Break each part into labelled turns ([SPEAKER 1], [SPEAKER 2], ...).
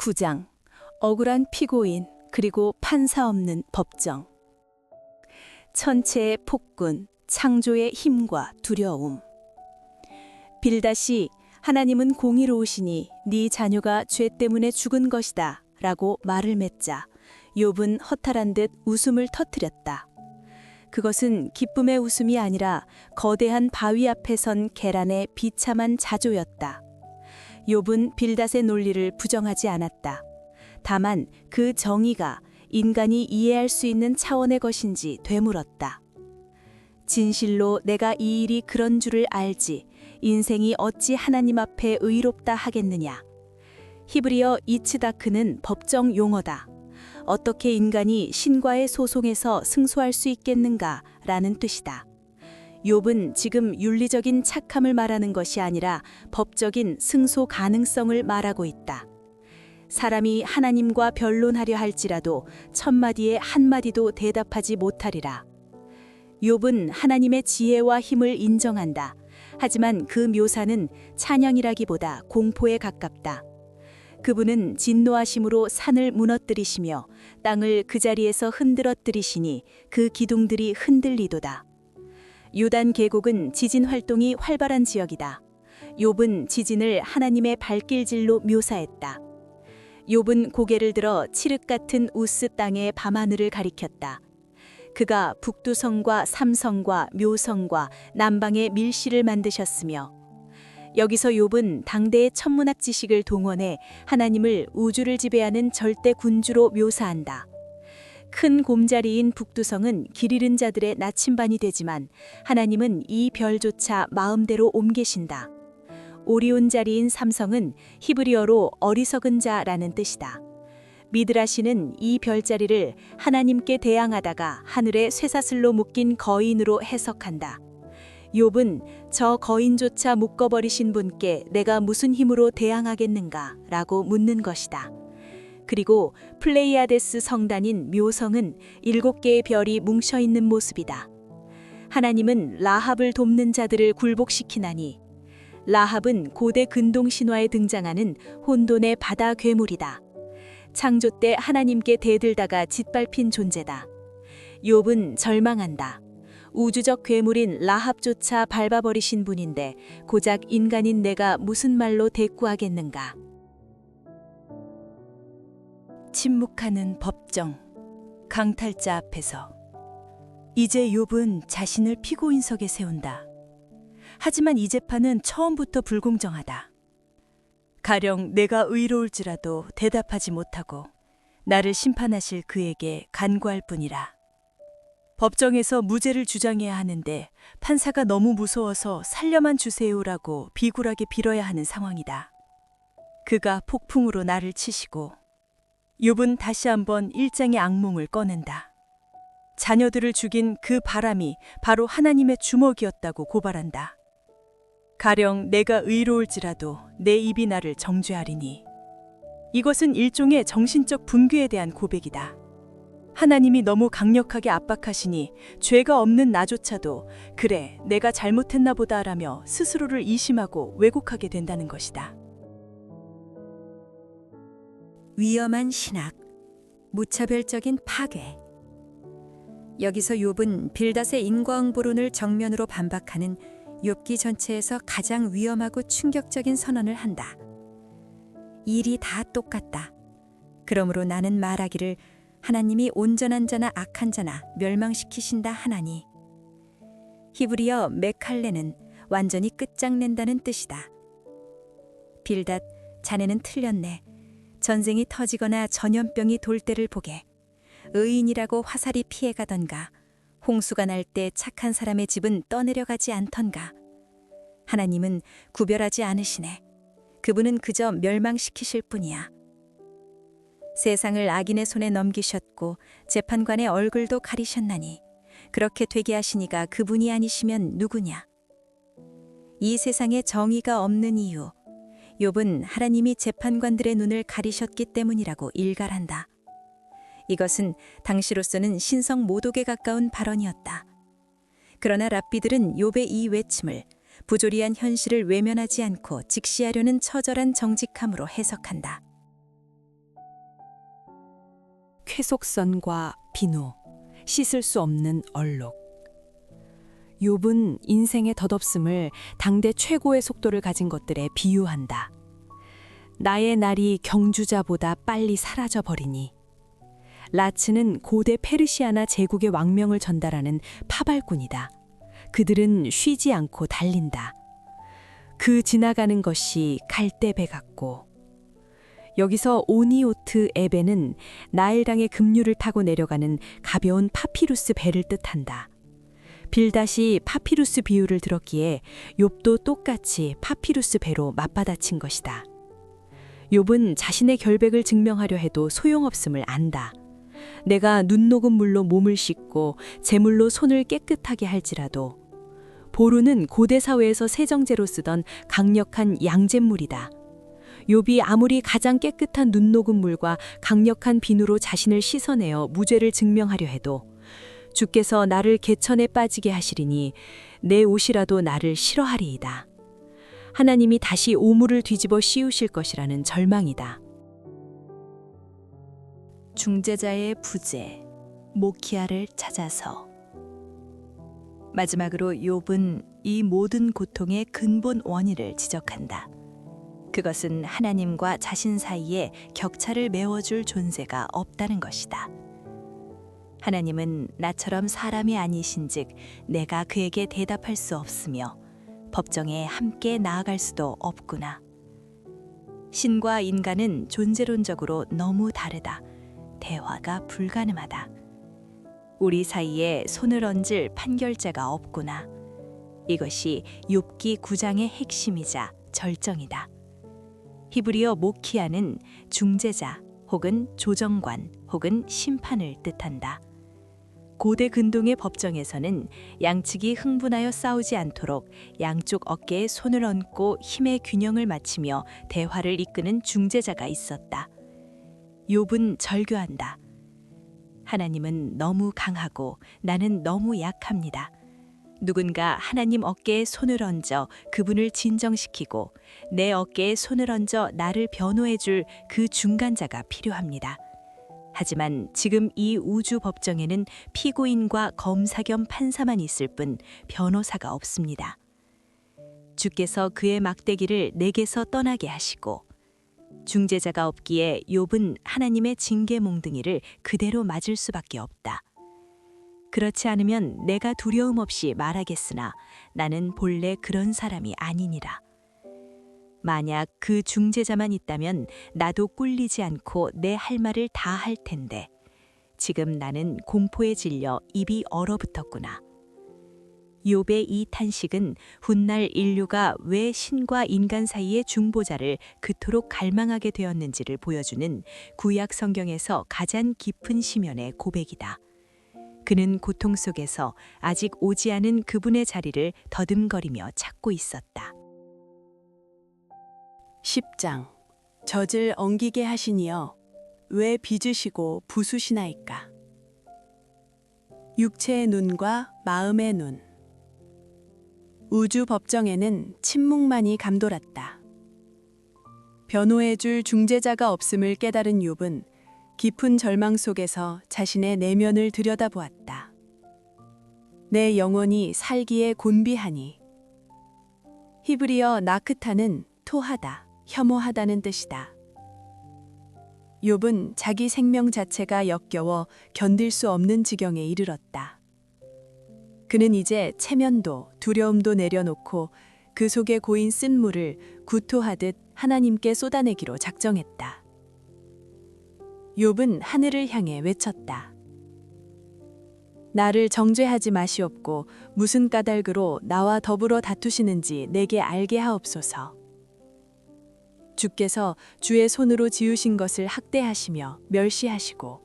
[SPEAKER 1] 제9장 억울한 피고인 그리고 판사 없는 법정. 천체의 폭군, 창조의 힘과 두려움. 빌닷이 하나님은 공의로우시니 네 자녀가 죄 때문에 죽은 것이다 라고 말을 맺자 욥은 허탈한 듯 웃음을 터뜨렸다. 그것은 기쁨의 웃음이 아니라 거대한 바위 앞에 선 계란의 비참한 자조였다. 욥은 빌닷의 논리를 부정하지 않았다. 다만 그 정의가 인간이 이해할 수 있는 차원의 것인지 되물었다. 진실로 내가 이 일이 그런 줄을 알지 인생이 어찌 하나님 앞에 의롭다 하겠느냐. 히브리어 이츠다크는 법정 용어다. 어떻게 인간이 신과의 소송에서 승소할 수 있겠는가 라는 뜻이다. 욥은 지금 윤리적인 착함을 말하는 것이 아니라 법적인 승소 가능성을 말하고 있다. 사람이 하나님과 변론하려 할지라도 천마디에 한마디도 대답하지 못하리라. 욥은 하나님의 지혜와 힘을 인정한다. 하지만 그 묘사는 찬양이라기보다 공포에 가깝다. 그분은 진노하심으로 산을 무너뜨리시며 땅을 그 자리에서 흔들어뜨리시니 그 기둥들이 흔들리도다. 요단 계곡은 지진 활동이 활발한 지역이다. 욥은 지진을 하나님의 발길질로 묘사했다. 욥은 고개를 들어 칠흑 같은 우스 땅의 밤하늘을 가리켰다. 그가 북두성과 삼성과 묘성과 남방의 밀실을 만드셨으며 여기서 욥은 당대의 천문학 지식을 동원해 하나님을 우주를 지배하는 절대 군주로 묘사한다. 큰 곰자리인 북두성은 길 잃은 자들의 나침반이 되지만 하나님은 이 별조차 마음대로 옮기신다. 오리온 자리인 삼성은 히브리어로 어리석은 자라는 뜻이다. 미드라시는 이 별자리를 하나님께 대항하다가 하늘에 쇠사슬로 묶인 거인으로 해석한다. 욥은 저 거인조차 묶어버리신 분께 내가 무슨 힘으로 대항하겠는가 라고 묻는 것이다. 그리고 플레이아데스 성단인 묘성은 7개의 별이 뭉쳐있는 모습이다. 하나님은 라합을 돕는 자들을 굴복시키나니 라합은 고대 근동 신화에 등장하는 혼돈의 바다 괴물이다. 창조 때 하나님께 대들다가 짓밟힌 존재다. 욥은 절망한다. 우주적 괴물인 라합조차 밟아버리신 분인데 고작 인간인 내가 무슨 말로 대꾸하겠는가. 침묵하는 법정. 강탈자 앞에서 이제 욥은 자신을 피고인석에 세운다. 하지만 이 재판은 처음부터 불공정하다. 가령 내가 의로울지라도 대답하지 못하고 나를 심판하실 그에게 간구할 뿐이라. 법정에서 무죄를 주장해야 하는데 판사가 너무 무서워서 살려만 주세요라고 비굴하게 빌어야 하는 상황이다. 그가 폭풍으로 나를 치시고 욥은 다시 한번 일장의 악몽을 꺼낸다. 자녀들을 죽인 그 바람이 바로 하나님의 주먹이었다고 고발한다. 가령 내가 의로울지라도 내 입이 나를 정죄하리니. 이것은 일종의 정신적 붕괴에 대한 고백이다. 하나님이 너무 강력하게 압박하시니 죄가 없는 나조차도 그래 내가 잘못했나 보다라며 스스로를 이심하고 왜곡하게 된다는 것이다.
[SPEAKER 2] 위험한 신학, 무차별적인 파괴. 여기서 욥은 빌닷의 인과응보론을 정면으로 반박하는 욥기 전체에서 가장 위험하고 충격적인 선언을 한다. 일이 다 똑같다. 그러므로 나는 말하기를 하나님이 온전한 자나 악한 자나 멸망시키신다 하나니. 히브리어 메칼레는 완전히 끝장낸다는 뜻이다. 빌닷, 자네는 틀렸네. 전쟁이 터지거나 전염병이 돌 때를 보게. 의인이라고 화살이 피해가던가 홍수가 날 때 착한 사람의 집은 떠내려가지 않던가. 하나님은 구별하지 않으시네. 그분은 그저 멸망시키실 뿐이야. 세상을 악인의 손에 넘기셨고 재판관의 얼굴도 가리셨나니 그렇게 되게 하시니가 그분이 아니시면 누구냐. 이 세상에 정의가 없는 이유, 욥은 하나님이 재판관들의 눈을 가리셨기 때문이라고 일갈한다. 이것은 당시로서는 신성 모독에 가까운 발언이었다. 그러나 랍비들은 욥의 이 외침을 부조리한 현실을 외면하지 않고 직시하려는 처절한 정직함으로 해석한다.
[SPEAKER 1] 퇴속선과 비누, 씻을 수 없는 얼룩. 욥은 인생의 덧없음을 당대 최고의 속도를 가진 것들에 비유한다. 나의 날이 경주자보다 빨리 사라져 버리니. 라츠는 고대 페르시아나 제국의 왕명을 전달하는 파발꾼이다. 그들은 쉬지 않고 달린다. 그 지나가는 것이 갈대배 같고. 여기서 오니오트 에베는 나일강의 급류를 타고 내려가는 가벼운 파피루스 배를 뜻한다. 빌닷이 파피루스 비유를 들었기에 욥도 똑같이 파피루스 배로 맞받아친 것이다. 욥은 자신의 결백을 증명하려 해도 소용없음을 안다. 내가 눈 녹은 물로 몸을 씻고 제물로 손을 깨끗하게 할지라도. 보루는 고대 사회에서 세정제로 쓰던 강력한 양잿물이다. 욥이 아무리 가장 깨끗한 눈 녹은 물과 강력한 비누로 자신을 씻어내어 무죄를 증명하려 해도 주께서 나를 개천에 빠지게 하시리니 내 옷이라도 나를 싫어하리이다. 하나님이 다시 오물을 뒤집어 씌우실 것이라는 절망이다. 중재자의 부재, 모키아를 찾아서. 마지막으로 욥은 이 모든 고통의 근본 원인을 지적한다. 그것은 하나님과 자신 사이에 격차를 메워줄 존재가 없다는 것이다. 하나님은 나처럼 사람이 아니신즉 내가 그에게 대답할 수 없으며 법정에 함께 나아갈 수도 없구나. 신과 인간은 존재론적으로 너무 다르다. 대화가 불가능하다. 우리 사이에 손을 얹을 판결자가 없구나. 이것이 욥기 9장의 핵심이자 절정이다. 히브리어 모키아는 중재자 혹은 조정관 혹은 심판을 뜻한다. 고대 근동의 법정에서는 양측이 흥분하여 싸우지 않도록 양쪽 어깨에 손을 얹고 힘의 균형을 맞추며 대화를 이끄는 중재자가 있었다. 욥은 절규한다. 하나님은 너무 강하고 나는 너무 약합니다. 누군가 하나님 어깨에 손을 얹어 그분을 진정시키고 내 어깨에 손을 얹어 나를 변호해 줄 그 중간자가 필요합니다. 하지만 지금 이 우주 법정에는 피고인과 검사 겸 판사만 있을 뿐 변호사가 없습니다. 주께서 그의 막대기를 내게서 떠나게 하시고 중재자가 없기에 욥은 하나님의 징계 몽둥이를 그대로 맞을 수밖에 없다. 그렇지 않으면 내가 두려움 없이 말하겠으나 나는 본래 그런 사람이 아니니라. 만약 그 중재자만 있다면 나도 꿀리지 않고 내 할 말을 다 할 텐데 지금 나는 공포에 질려 입이 얼어붙었구나. 욥의 이 탄식은 훗날 인류가 왜 신과 인간 사이의 중보자를 그토록 갈망하게 되었는지를 보여주는 구약 성경에서 가장 깊은 시면의 고백이다. 그는 고통 속에서 아직 오지 않은 그분의 자리를 더듬거리며 찾고 있었다.
[SPEAKER 3] 10장 젖을 엉기게 하시니여 왜 빚으시고 부수시나이까. 육체의 눈과 마음의 눈. 우주 법정에는 침묵만이 감돌았다. 변호해줄 중재자가 없음을 깨달은 욥은 깊은 절망 속에서 자신의 내면을 들여다보았다. 내 영혼이 살기에 곤비하니. 히브리어 나크타는 토하다, 혐오하다는 뜻이다. 욥은 자기 생명 자체가 역겨워 견딜 수 없는 지경에 이르렀다. 그는 이제 체면도 두려움도 내려놓고 그 속에 고인 쓴물을 구토하듯 하나님께 쏟아내기로 작정했다. 욥은 하늘을 향해 외쳤다. 나를 정죄하지 마시옵고 무슨 까닭으로 나와 더불어 다투시는지 내게 알게 하옵소서. 주께서 주의 손으로 지으신 것을 학대하시며 멸시하시고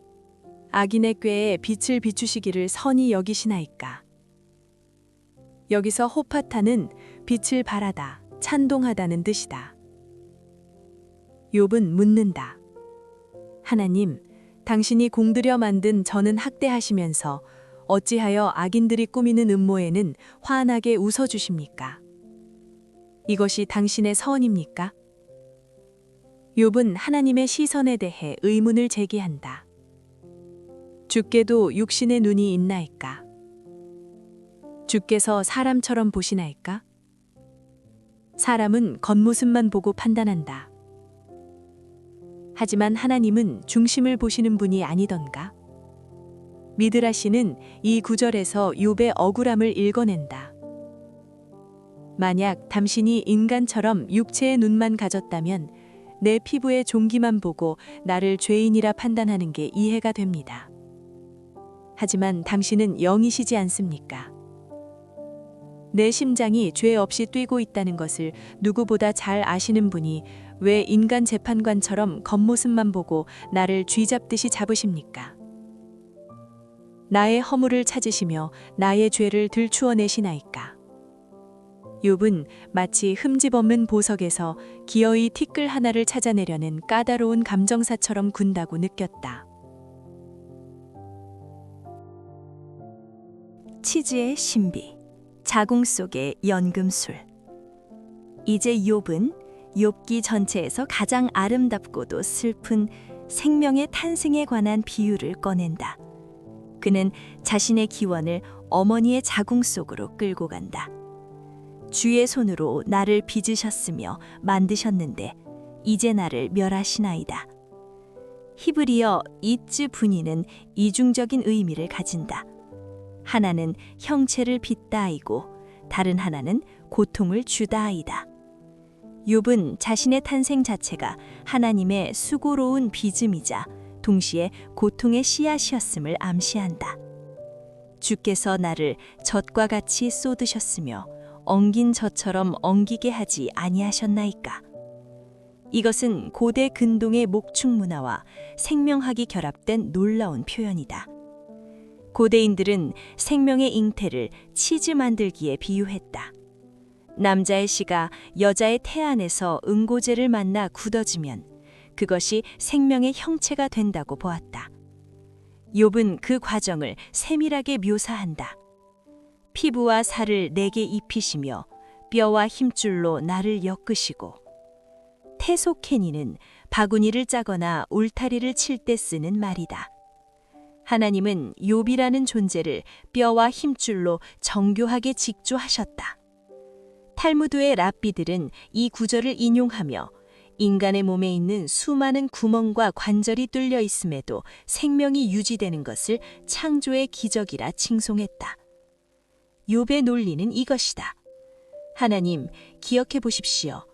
[SPEAKER 3] 악인의 꾀에 빛을 비추시기를 선히 여기시나이까. 여기서 호파타는 빛을 발하다, 찬동하다는 뜻이다. 욥은 묻는다. 하나님, 당신이 공들여 만든 저는 학대하시면서 어찌하여 악인들이 꾸미는 음모에는 환하게 웃어주십니까? 이것이 당신의 선입니까? 욥은 하나님의 시선에 대해 의문을 제기한다. 주께도 육신의 눈이 있나이까? 주께서 사람처럼 보시나이까? 사람은 겉모습만 보고 판단한다. 하지만 하나님은 중심을 보시는 분이 아니던가? 미드라시는 이 구절에서 욥의 억울함을 읽어낸다. 만약 당신이 인간처럼 육체의 눈만 가졌다면 내 피부의 종기만 보고 나를 죄인이라 판단하는 게 이해가 됩니다. 하지만 당신은 영이시지 않습니까? 내 심장이 죄 없이 뛰고 있다는 것을 누구보다 잘 아시는 분이 왜 인간 재판관처럼 겉모습만 보고 나를 쥐잡듯이 잡으십니까? 나의 허물을 찾으시며 나의 죄를 들추어내시나이까? 욥은 마치 흠집 없는 보석에서 기어이 티끌 하나를 찾아내려는 까다로운 감정사처럼 군다고 느꼈다.
[SPEAKER 1] 치즈의 신비, 자궁 속의 연금술. 이제 욥은 욥기 전체에서 가장 아름답고도 슬픈 생명의 탄생에 관한 비유를 꺼낸다. 그는 자신의 기원을 어머니의 자궁 속으로 끌고 간다. 주의 손으로 나를 빚으셨으며 만드셨는데 이제 나를 멸하시나이다. 히브리어 이츠 분이는 이중적인 의미를 가진다. 하나는 형체를 빚다이고 다른 하나는 고통을 주다이다. 욥은 자신의 탄생 자체가 하나님의 수고로운 빚음이자 동시에 고통의 씨앗이었음을 암시한다. 주께서 나를 젖과 같이 쏟으셨으며 엉긴 젖처럼 엉기게 하지 아니하셨나이까. 이것은 고대 근동의 목축 문화와 생명학이 결합된 놀라운 표현이다. 고대인들은 생명의 잉태를 치즈 만들기에 비유했다. 남자의 씨가 여자의 태 안에서 응고제를 만나 굳어지면 그것이 생명의 형체가 된다고 보았다. 욥은 그 과정을 세밀하게 묘사한다. 피부와 살을 내게 입히시며 뼈와 힘줄로 나를 엮으시고, 테소케니는 바구니를 짜거나 울타리를 칠 때 쓰는 말이다. 하나님은 욥이라는 존재를 뼈와 힘줄로 정교하게 직조하셨다. 탈무드의 랍비들은 이 구절을 인용하며 인간의 몸에 있는 수많은 구멍과 관절이 뚫려 있음에도 생명이 유지되는 것을 창조의 기적이라 칭송했다. 욥의 논리는 이것이다. 하나님, 기억해 보십시오.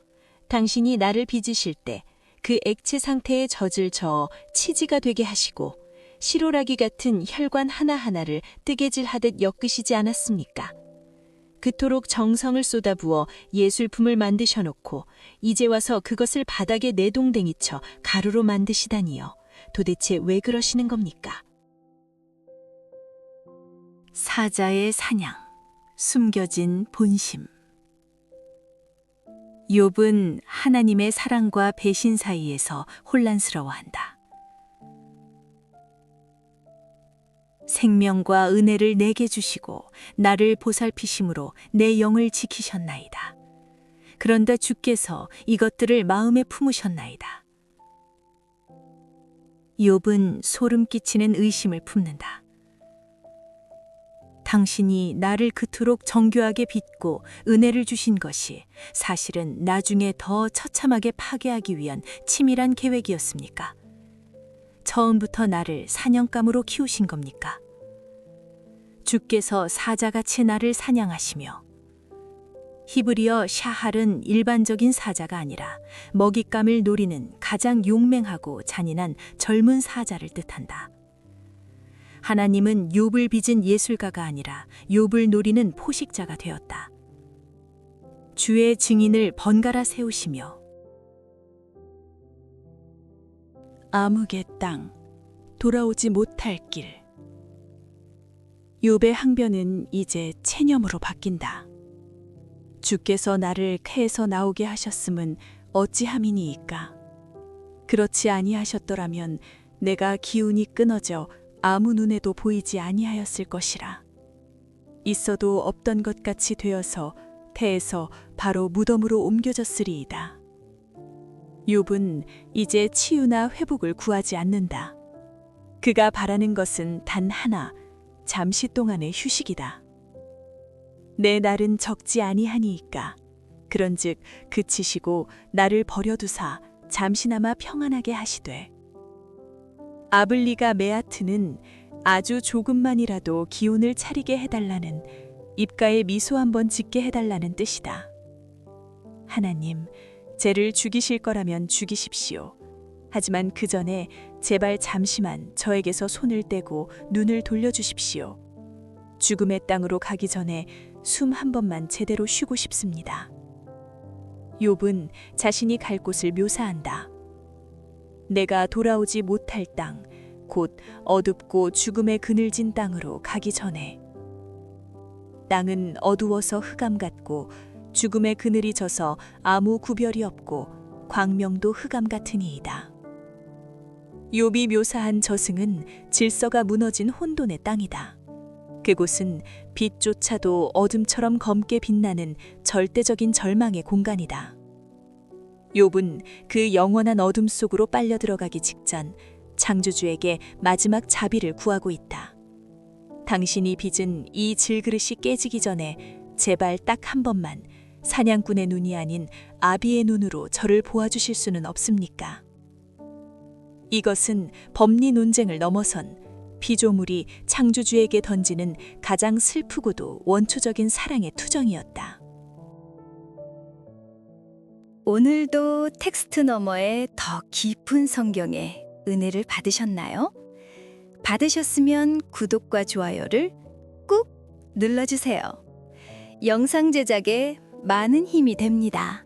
[SPEAKER 1] 당신이 나를 빚으실 때 그 액체 상태의 젖을 저어 치즈가 되게 하시고 시로라기 같은 혈관 하나하나를 뜨개질하듯 엮으시지 않았습니까? 그토록 정성을 쏟아부어 예술품을 만드셔놓고 이제 와서 그것을 바닥에 내동댕이쳐 가루로 만드시다니요. 도대체 왜 그러시는 겁니까? 사자의 사냥, 숨겨진 본심. 욥은 하나님의 사랑과 배신 사이에서 혼란스러워한다. 생명과 은혜를 내게 주시고 나를 보살피심으로 내 영을 지키셨나이다. 그런데 주께서 이것들을 마음에 품으셨나이다. 욥은 소름 끼치는 의심을 품는다. 당신이 나를 그토록 정교하게 빚고 은혜를 주신 것이 사실은 나중에 더 처참하게 파괴하기 위한 치밀한 계획이었습니까? 처음부터 나를 사냥감으로 키우신 겁니까? 주께서 사자같이 나를 사냥하시며, 히브리어 샤할은 일반적인 사자가 아니라 먹잇감을 노리는 가장 용맹하고 잔인한 젊은 사자를 뜻한다. 하나님은 욥을 빚은 예술가가 아니라 욥을 노리는 포식자가 되었다. 주의 증인을 번갈아 세우시며 암흑의 땅, 돌아오지 못할 길. 욥의 항변은 이제 체념으로 바뀐다. 주께서 나를 폐에서 나오게 하셨음은 어찌함이니이까. 그렇지 아니하셨더라면 내가 기운이 끊어져 아무 눈에도 보이지 아니하였을 것이라. 있어도 없던 것 같이 되어서 폐에서 바로 무덤으로 옮겨졌으리이다. 욥은 이제 치유나 회복을 구하지 않는다.
[SPEAKER 3] 그가 바라는 것은 단 하나, 잠시 동안의 휴식이다. 내 날은 적지 아니하니이까. 그런즉 그치시고 나를 버려두사 잠시나마 평안하게 하시되. 아블리가 메아트는 아주 조금만이라도 기운을 차리게 해달라는, 입가에 미소 한번 짓게 해달라는 뜻이다. 하나님, 쟤를 죽이실 거라면 죽이십시오. 하지만 그 전에 제발 잠시만 저에게서 손을 떼고 눈을 돌려주십시오. 죽음의 땅으로 가기 전에 숨 한 번만 제대로 쉬고 싶습니다. 욥은 자신이 갈 곳을 묘사한다. 내가 돌아오지 못할 땅, 곧 어둡고 죽음의 그늘진 땅으로 가기 전에. 땅은 어두워서 흑암 같고 죽음의 그늘이 져서 아무 구별이 없고 광명도 흑암 같으니이다. 욥이 묘사한 저승은 질서가 무너진 혼돈의 땅이다. 그곳은 빛조차도 어둠처럼 검게 빛나는 절대적인 절망의 공간이다. 욥은 그 영원한 어둠 속으로 빨려 들어가기 직전 창조주에게 마지막 자비를 구하고 있다. 당신이 빚은 이 질그릇이 깨지기 전에 제발 딱 한 번만 사냥꾼의 눈이 아닌 아비의 눈으로 저를 보아주실 수는 없습니까? 이것은 법리 논쟁을 넘어선 피조물이 창조주에게 던지는 가장 슬프고도 원초적인 사랑의 투정이었다.
[SPEAKER 1] 오늘도 텍스트 너머의 더 깊은 성경의 은혜를 받으셨나요? 받으셨으면 구독과 좋아요를 꾹 눌러주세요. 영상 제작에 많은 힘이 됩니다.